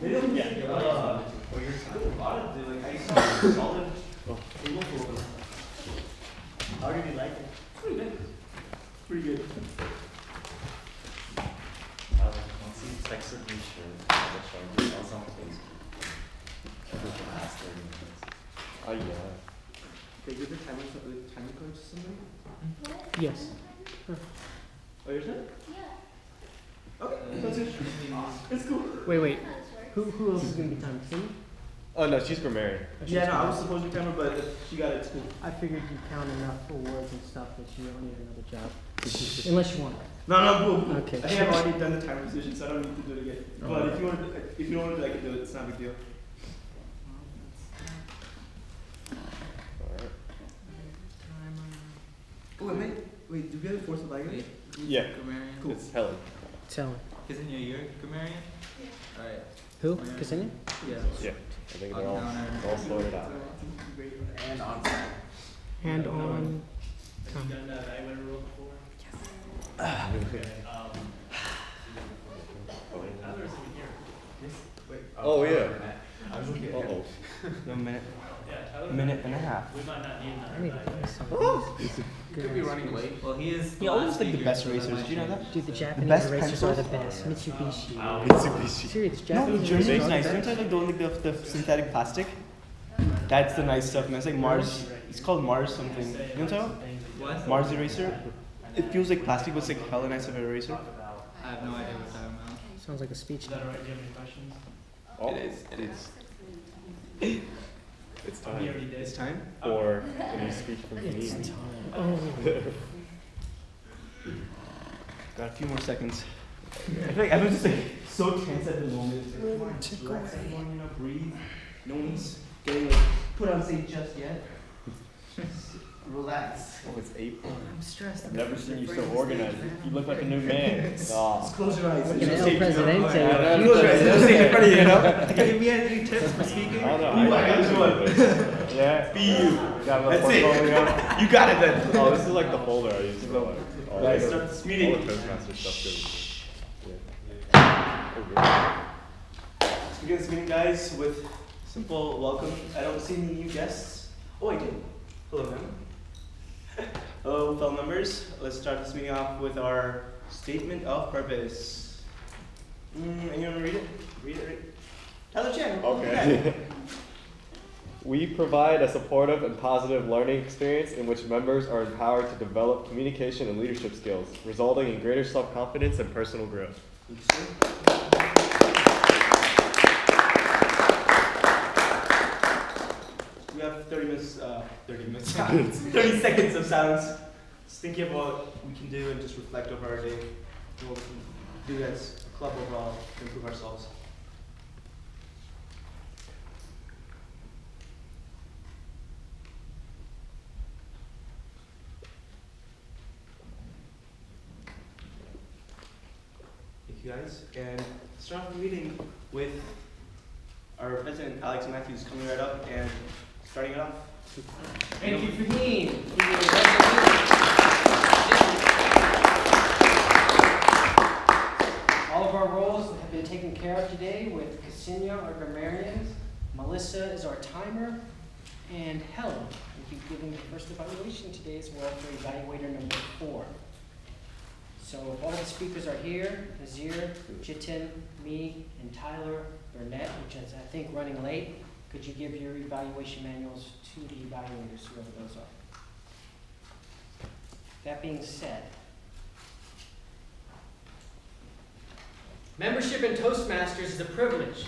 They don't get you're solid. Like I saw solid. How did you like it? Pretty good. Pretty good. Once he texted me, sure. I was on Facebook. For the last 30 minutes. Oh, yeah. They give the timer code to somebody? Yes. Oh, yours it? Yeah. Okay, that's it. It's cool. Wait. Who else is going to be timed? Cindy? Oh, no, she's Grammarian. Yeah, no, I was supposed to be timer, but she got it. It's cool. I figured you count enough for words and stuff that you don't need another job. Unless you want. No, cool. Okay. I think I've already done the timer position, so I don't need to do it again. Oh. But if you don't want to, I can do it. It's not a big deal. Oh, wait, do we have a force of language? Yeah. Grammarian. Cool. It's Helen. Tell him. Isn't your grammarian? Yeah. Alright. Who? Grammarian. Ksenia? Yeah. Yeah. I think they're all sorted out. And on. And on. Have you done that Evaluator rule before? Okay. Okay. Others in here. Wait. Oh, yeah. I was looking at Uh-oh. a minute. Yeah, Tyler. Minute and a half. We might not need I another need to Evaluator. play some. Oh! Could be running late. Well, he is. He always like the best racers. Do you know that? Dude, the Japanese best racers are the pencils? best. Mitsubishi. Mitsubishi. Serious, No, Japanese Germany's racers are nice. the Don't best. I like the synthetic plastic? That's the nice stuff, man. It's like Mars. It's called Mars something. You know what I'm talking about? What? Mars eraser. It feels like plastic, but it's like hella nice of an eraser. I have no idea what I'm talking about. Sounds like a speech. Is that alright? Do you have any questions? Oh, It is. it's We time already did. It's time. for a new speech from It's me. time. Oh. Got a few more seconds. I feel like everyone's just like so tense at the moment. It's like, come on, just relax everyone, you know, breathe. No one's getting like put on stage just yet. Just relax. Oh, it's April. I'm stressed. I've never seen you so organized. You look like a new man. Aw. Just close your eyes. Like There's an no El stage, Presidente. Close your eyes. There's no stage in front of you, you know? Have we had any tips for speaking? I don't know. I got one. Yeah. Be you. Got a little That's it. portfolio. You got it then. Oh, this is like the folder I used to like. All Guys, the- start this meeting. All the Toastmaster stuff goes. Yeah. Oh, Let's begin this meeting, guys, with simple welcome. I don't see any new guests. Oh, I do. Hello, ma'am. Hello, fellow members. Let's start this meeting off with our statement of purpose. Anyone want to read it? Read it. Tyler Chen. Okay. We provide a supportive and positive learning experience in which members are empowered to develop communication and leadership skills, resulting in greater self-confidence and personal growth. Thank you, sir. We have 30 seconds of silence. Just thinking about what we can do and just reflect over our day. And what we can do as a club overall to improve ourselves. Thank you guys. And start off the meeting with our president, Alex Mathews, coming right up and starting it off. Thank you, Fahim. All of our roles have been taken care of today with Ksenia, our grammarians, Melissa is our timer, and Helen will be giving the first evaluation today as well for evaluator number 4. So if all the speakers are here, Nasir, Jiten, me, and Tyler, Burnette, which is I think running late, could you give your evaluation manuals to the evaluators, whoever those are? That being said, membership in Toastmasters is a privilege,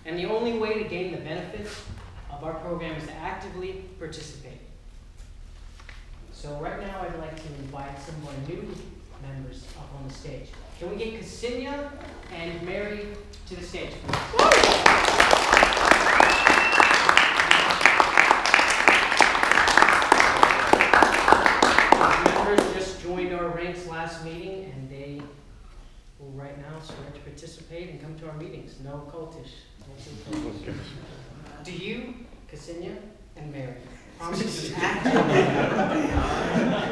and the only way to gain the benefits of our program is to actively participate. So right now I'd like to invite some more new members up on the stage. Can we get Ksenia and Mary to the stage, please? Members just joined our ranks last meeting, and they will right now start to participate and come to our meetings. No cultish. No cultish. Do you, Ksenia and Mary, promise to actively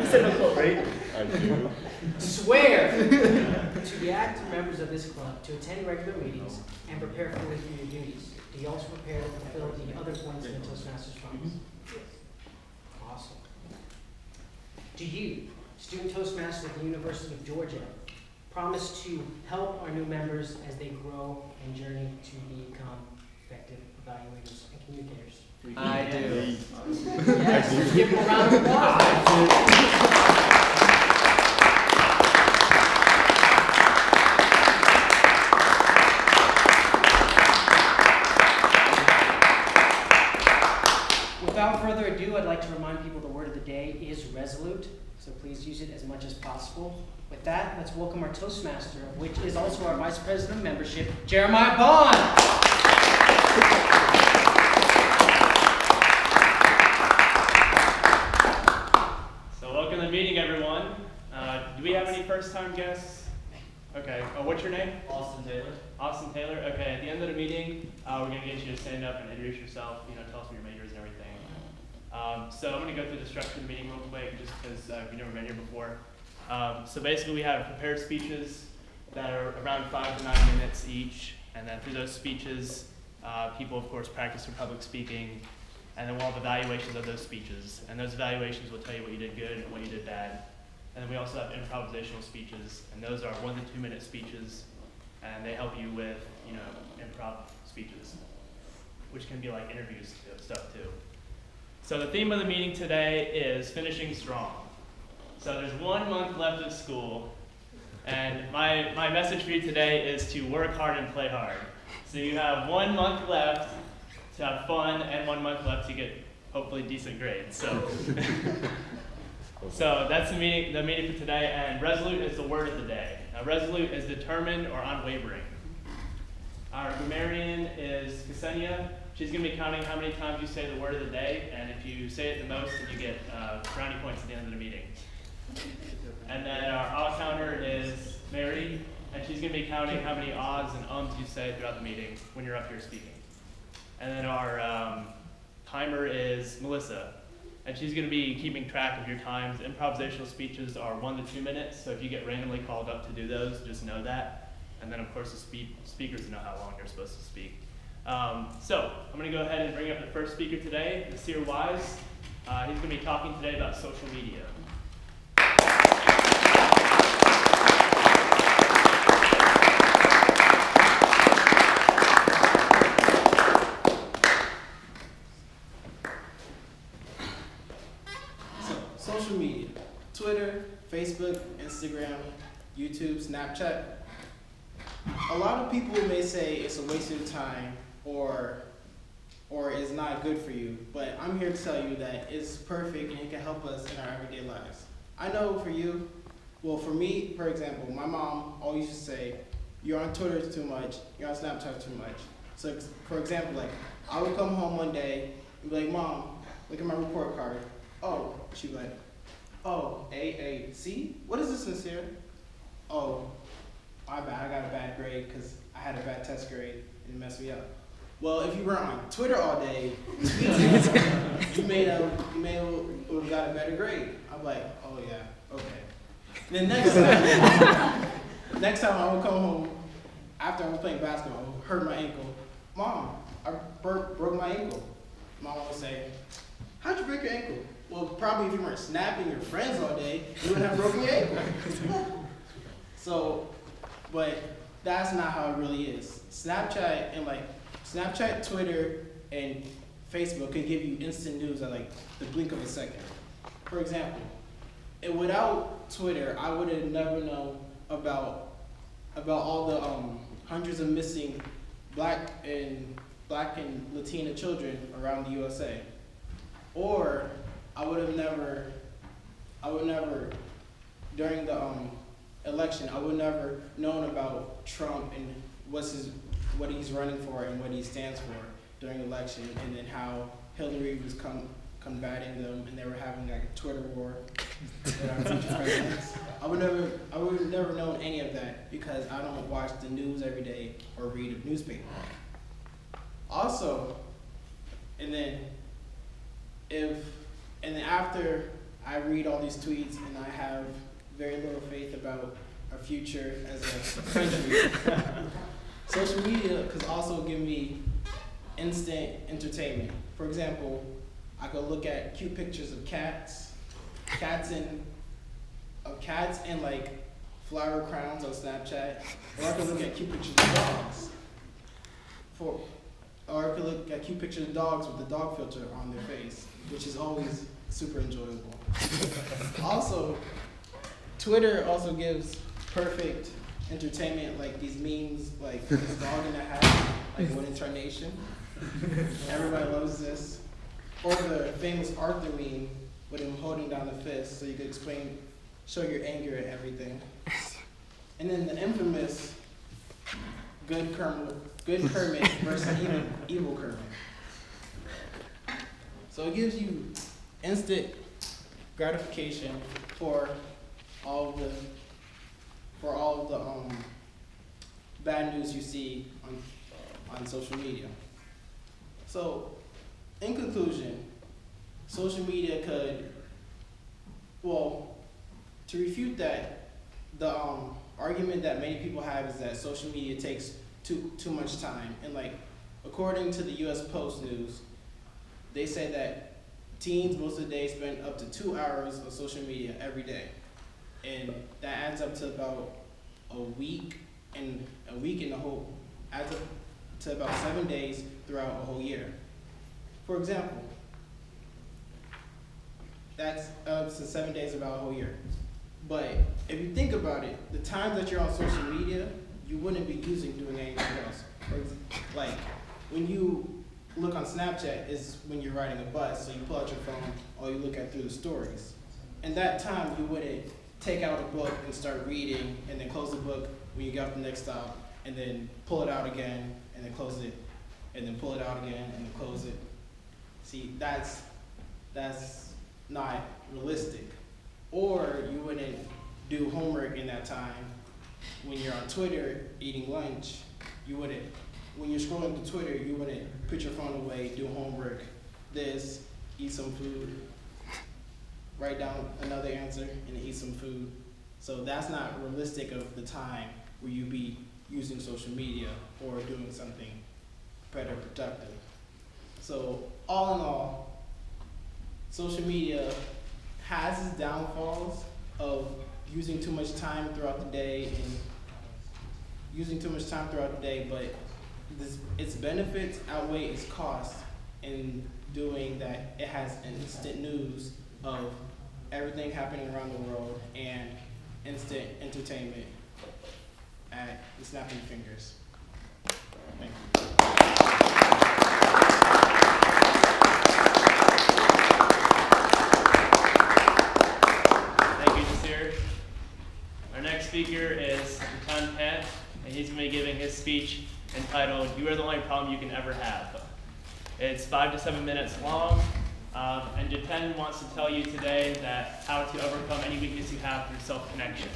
Said no quote, right? I do. swear to be active members of this club, to attend regular meetings, and prepare fully for your duties. Do you also prepare to fulfill the other points in the Toastmasters promise? Awesome. Do you, student Toastmaster at the University of Georgia, promise to help our new members as they grow and journey to become effective evaluators and communicators? I do. Yes, give them a round of applause. Without further ado, I'd like to remind people the word of the day is resolute, so please use it as much as possible. With that, let's welcome our Toastmaster, which is also our Vice President of Membership, Jeremiah Bohn. So welcome to the meeting, everyone. Do we have any first-time guests? Okay. Oh, what's your name? Austin Taylor. Austin Taylor. Okay. At the end of the meeting, we're going to get you to stand up and introduce yourself. Tell us what your major is and everything. So I'm going to go through the structure of the meeting real quick, just because you've never been here before. So basically, we have prepared speeches that are around 5 to 9 minutes each, and then through those speeches, people, of course, practice their public speaking, and then we'll have evaluations of those speeches, and those evaluations will tell you what you did good and what you did bad. And then we also have improvisational speeches, and those are 1 to 2 minute speeches, and they help you with, improv speeches, which can be like interviews stuff too. So the theme of the meeting today is finishing strong. So there's 1 month left of school, and my message for you today is to work hard and play hard. So you have 1 month left to have fun and 1 month left to get hopefully decent grades. So that's the meeting for today, and resolute is the word of the day. Now resolute is determined or unwavering. Our grammarian is Ksenia. She's going to be counting how many times you say the word of the day, and if you say it the most, then you get brownie points at the end of the meeting. And then our ah counter is Mary, and she's going to be counting how many ahs and ums you say throughout the meeting when you're up here speaking. And then our timer is Melissa, and she's going to be keeping track of your times. Improvisational speeches are 1 to 2 minutes, so if you get randomly called up to do those, just know that. And then, of course, the speakers know how long you're supposed to speak. So I'm going to go ahead and bring up the first speaker today, Nasir. He's going to be talking today about social media. Social media, Twitter, Facebook, Instagram, YouTube, Snapchat. A lot of people may say it's a waste of time or is not good for you, but I'm here to tell you that it's perfect and it can help us in our everyday lives. I know for you, well for me, for example, my mom always used to say, you're on Twitter too much, you're on Snapchat too much. So for example, like I would come home one day and be like, Mom, look at my report card. Oh, she'd be like, oh, AAC? What is this, Nasir? Oh, my bad, I got a bad grade because I had a bad test grade and it messed me up. Well, if you were on Twitter all day, you may have got a better grade. I'm like, oh yeah, okay. Then next time I would come home after I was playing basketball, hurt my ankle. Mom, I broke my ankle. Mom would say, how'd you break your ankle? Well, probably if you weren't snapping your friends all day, you wouldn't have broken your ankle. So, but that's not how it really is. Snapchat, Twitter, and Facebook can give you instant news at like the blink of a second. For example, without Twitter, I would have never known about all the hundreds of missing black and Latina children around the USA. Or I would never, during the election, I would never known about Trump and what he's running for and what he stands for during the election, and then how Hillary was combating them, and they were having like a Twitter war with our future presidents. I would never known any of that because I don't watch the news every day or read a newspaper. Also, and then after I read all these tweets and I have very little faith about our future as a country. Social media could also give me instant entertainment. For example, I could look at cute pictures of cats and like flower crowns on Snapchat, or I could look at cute pictures of dogs. Or I could look at cute pictures of dogs with the dog filter on their face, which is always super enjoyable. Also, Twitter also gives perfect entertainment, like these memes, like this dog in a hat, like one incarnation. Everybody loves this. Or the famous Arthur meme with him holding down the fist so you could show your anger at everything. And then the infamous good Kermit versus evil Kermit. So it gives you instant gratification for all of the bad news you see on social media. So, in conclusion, social media could, well, to refute that, the argument that many people have is that social media takes too much time. And like, according to the US Post News, they say that teens most of the day spend up to 2 hours on social media every day. And that adds up to about a week and a whole, adds up to about 7 days throughout a whole year. For example, that's up to 7 days about a whole year. But if you think about it, the times that you're on social media, you wouldn't be doing anything else. Like, when you look on Snapchat is when you're riding a bus, so you pull out your phone or you look at through the stories. And that time you wouldn't take out a book and start reading and then close the book when you get off the next stop and then pull it out again and then close it and then pull it out again and then close it. See, that's not realistic. Or you wouldn't do homework in that time. When you're on Twitter eating lunch, when you're scrolling through Twitter, you wouldn't put your phone away, do homework, eat some food, write down another answer, and eat some food. So that's not realistic of the time where you be using social media or doing something better productive. So all in all, social media has its downfalls of using too much time throughout the day, but its benefits outweigh its costs in doing that. It has instant news of everything happening around the world and instant entertainment at the snap of your fingers. Thank you. Thank you, Nasir. Our next speaker is Pant, and he's going to be giving his speech entitled, "You Are the Only Problem You Can Ever Have." It's 5 to 7 minutes long, and Jiten wants to tell you today that how to overcome any weakness you have through self-connection.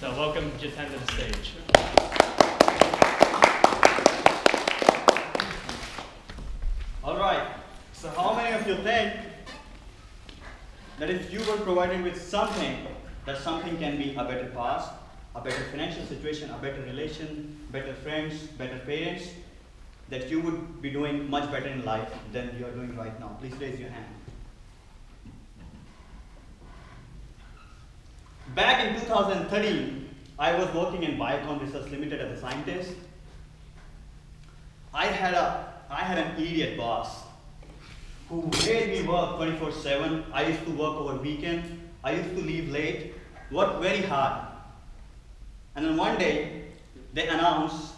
So welcome Jiten to the stage. All right, so how many of you think that if you were provided with something, that something can be a better past, a better financial situation, a better relation, better friends, better parents, that you would be doing much better in life than you are doing right now? Please raise your hand. Back in 2013, I was working in Biocon Research Limited as a scientist. I had an idiot boss who made me work 24/7. I used to work over weekend. I used to leave late, work very hard. And then one day, they announced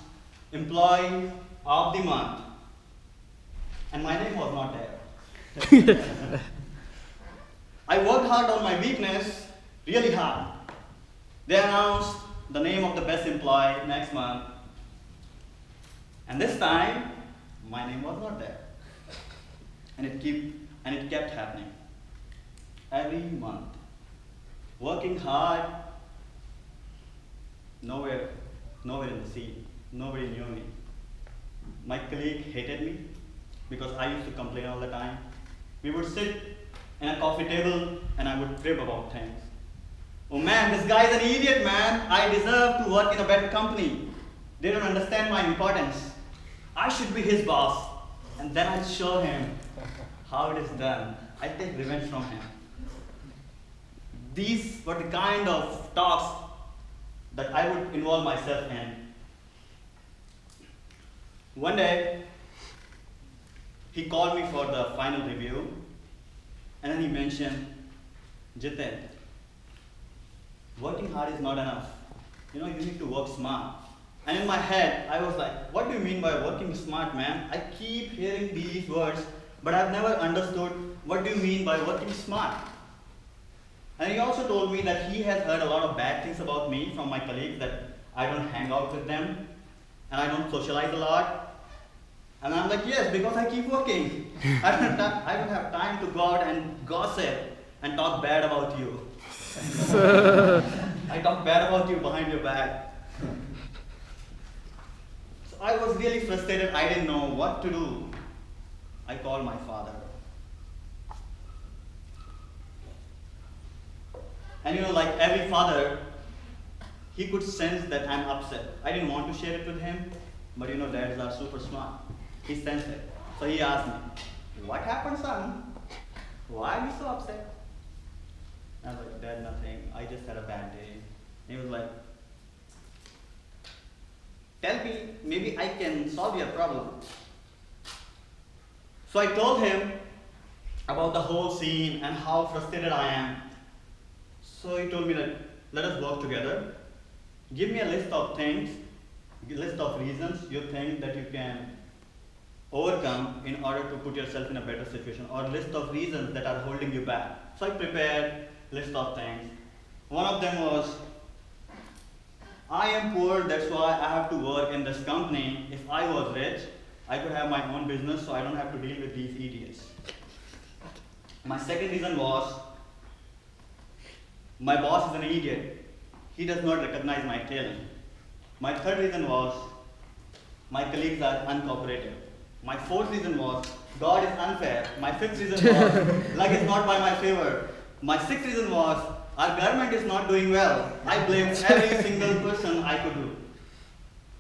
Employee of the Month. And my name was not there. I worked hard on my weakness, really hard. They announced the name of the best employee next month. And this time, my name was not there. And it kept happening. Every month. Working hard, nowhere in the scene. Nobody knew me. My colleague hated me because I used to complain all the time. We would sit in a coffee table and I would crib about things. Oh man, this guy is an idiot, man. I deserve to work in a better company. They don't understand my importance. I should be his boss. And then I'll show him how it is done. I take revenge from him. These were the kind of talks that I would involve myself in. One day, he called me for the final review, and then he mentioned, Jiten, working hard is not enough. You need to work smart. And in my head, I was like, what do you mean by working smart, man? I keep hearing these words, but I've never understood what do you mean by working smart. And he also told me that he has heard a lot of bad things about me from my colleagues, that I don't hang out with them, and I don't socialize a lot. And I'm like, yes, because I keep working. I don't have time to go out and gossip and talk bad about you. I talk bad about you behind your back. So I was really frustrated. I didn't know what to do. I called my father. And like every father, he could sense that I'm upset. I didn't want to share it with him, but dads are super smart. He sensed it. So he asked me, what happened, son? Why are you so upset? I was like, Dad, nothing. I just had a bad day. And he was like, tell me, maybe I can solve your problem. So I told him about the whole scene and how frustrated I am. So he told me that, let us work together. Give me a list of things, a list of reasons you think that you can overcome in order to put yourself in a better situation, or a list of reasons that are holding you back. So I prepared a list of things. One of them was, I am poor, that's why I have to work in this company. If I was rich, I could have my own business so I don't have to deal with these idiots. My second reason was, my boss is an idiot. He does not recognize my talent. My third reason was, my colleagues are uncooperative. My fourth reason was, God is unfair. My fifth reason was, luck is not by my favor. My sixth reason was, our government is not doing well. I blame every single person I could do.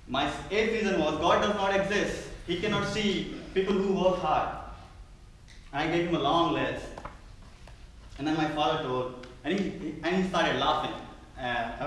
My eighth reason was, God does not exist. He cannot see people who work hard. I gave him a long list. And then my father told, and he started laughing.